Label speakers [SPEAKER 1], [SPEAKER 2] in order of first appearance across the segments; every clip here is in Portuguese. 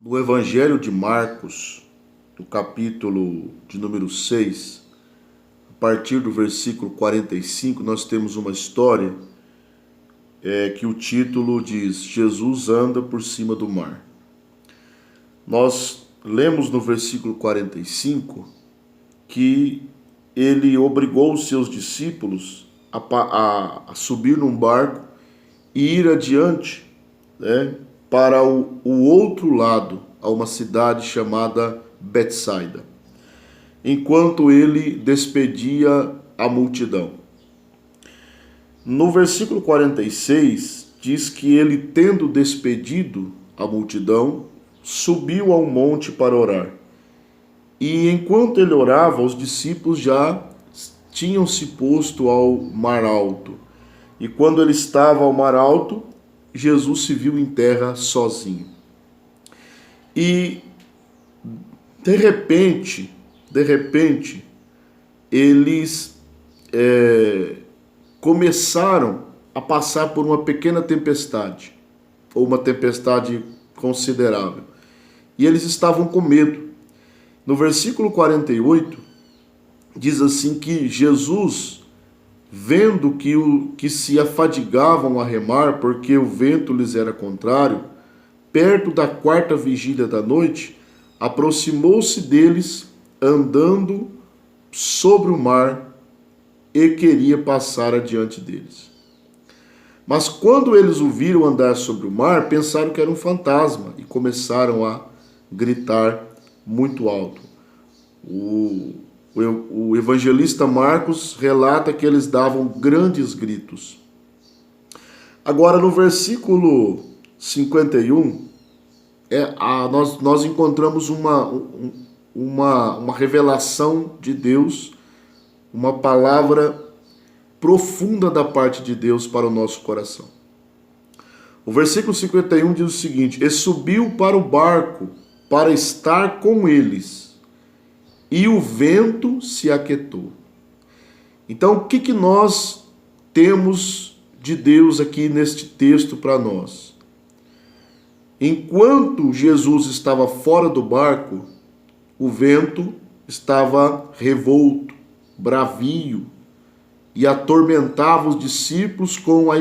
[SPEAKER 1] No Evangelho de Marcos, no capítulo de número 6, a partir do versículo 45, nós temos uma história que o título diz: Jesus anda por cima do mar. Nós lemos no versículo 45 que ele obrigou os seus discípulos a subir num barco e ir adiante, para o outro lado, a uma cidade chamada Betsaida, enquanto ele despedia a multidão. No versículo 46, diz que ele, tendo despedido a multidão, subiu ao monte para orar. E enquanto ele orava, os discípulos já tinham se posto ao mar alto. E quando ele estava ao mar alto, Jesus se viu em terra sozinho. E de repente, eles começaram a passar por uma pequena tempestade, ou uma tempestade considerável. E eles estavam com medo. No versículo 48, diz assim que Jesus, vendo que se afadigavam a remar, porque o vento lhes era contrário, perto da quarta vigília da noite, aproximou-se deles, andando sobre o mar, e queria passar adiante deles. Mas quando eles o viram andar sobre o mar, pensaram que era um fantasma e começaram a gritar muito alto. O evangelista Marcos relata que eles davam grandes gritos. Agora, no versículo 51, nós encontramos uma revelação de Deus, uma palavra profunda da parte de Deus para o nosso coração. O versículo 51 diz o seguinte: E subiu para o barco para estar com eles, e o vento se aquietou. Então, o que nós temos de Deus aqui neste texto para nós? Enquanto Jesus estava fora do barco, o vento estava revolto, bravio, e atormentava os discípulos com um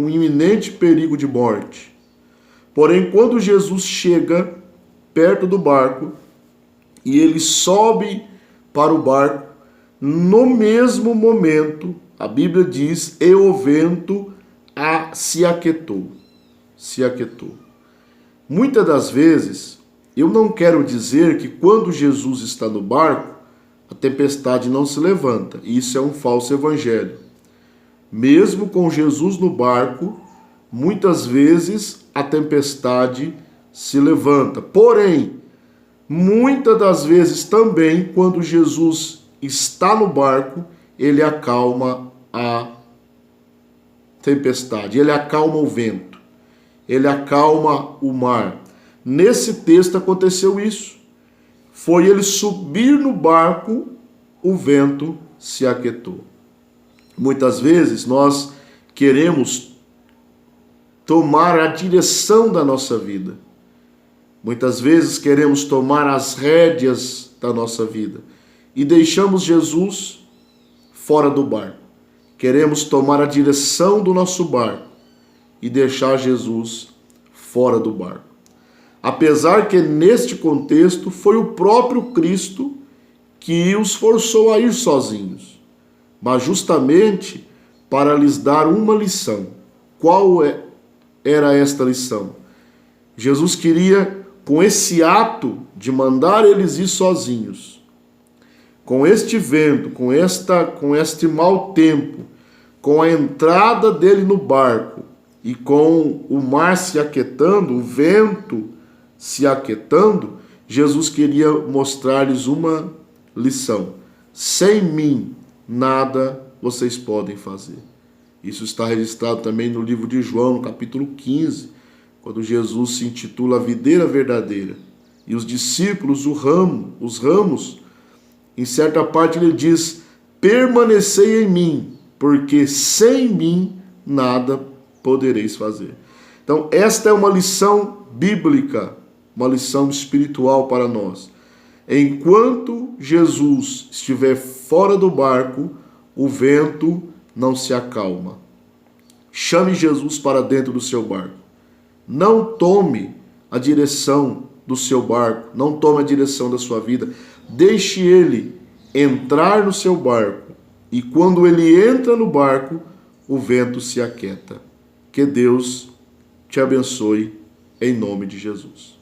[SPEAKER 1] iminente perigo de morte. Porém, quando Jesus chega perto do barco e ele sobe para o barco, no mesmo momento, a Bíblia diz, e o vento se aquietou. Se aquietou. Muitas das vezes, eu não quero dizer que quando Jesus está no barco, a tempestade não se levanta. Isso é um falso evangelho. Mesmo com Jesus no barco, muitas vezes a tempestade se levanta. Porém, muitas das vezes também, quando Jesus está no barco, ele acalma a tempestade, ele acalma o vento, ele acalma o mar. Nesse texto aconteceu isso. Foi ele subir no barco, o vento se aquietou. Muitas vezes nós queremos tomar a direção da nossa vida. Muitas vezes queremos tomar as rédeas da nossa vida e deixamos Jesus fora do barco. Queremos tomar a direção do nosso barco e deixar Jesus fora do barco. Apesar que neste contexto foi o próprio Cristo que os forçou a ir sozinhos, mas justamente para lhes dar uma lição. Qual era esta lição? Jesus queria, com esse ato de mandar eles ir sozinhos, com este vento, com este mau tempo, com a entrada dele no barco e com o mar se aquietando, o vento se aquietando, Jesus queria mostrar-lhes uma lição. Sem mim, nada vocês podem fazer. Isso está registrado também no livro de João, no capítulo 15, quando Jesus se intitula a videira verdadeira. E os discípulos, os ramos, em certa parte ele diz, permanecei em mim, porque sem mim nada podereis fazer. Então, esta é uma lição bíblica, uma lição espiritual para nós. Enquanto Jesus estiver fora do barco, o vento não se acalma. Chame Jesus para dentro do seu barco. Não tome a direção do seu barco, não tome a direção da sua vida. Deixe ele entrar no seu barco. E quando ele entra no barco, o vento se aquieta. Que Deus te abençoe em nome de Jesus.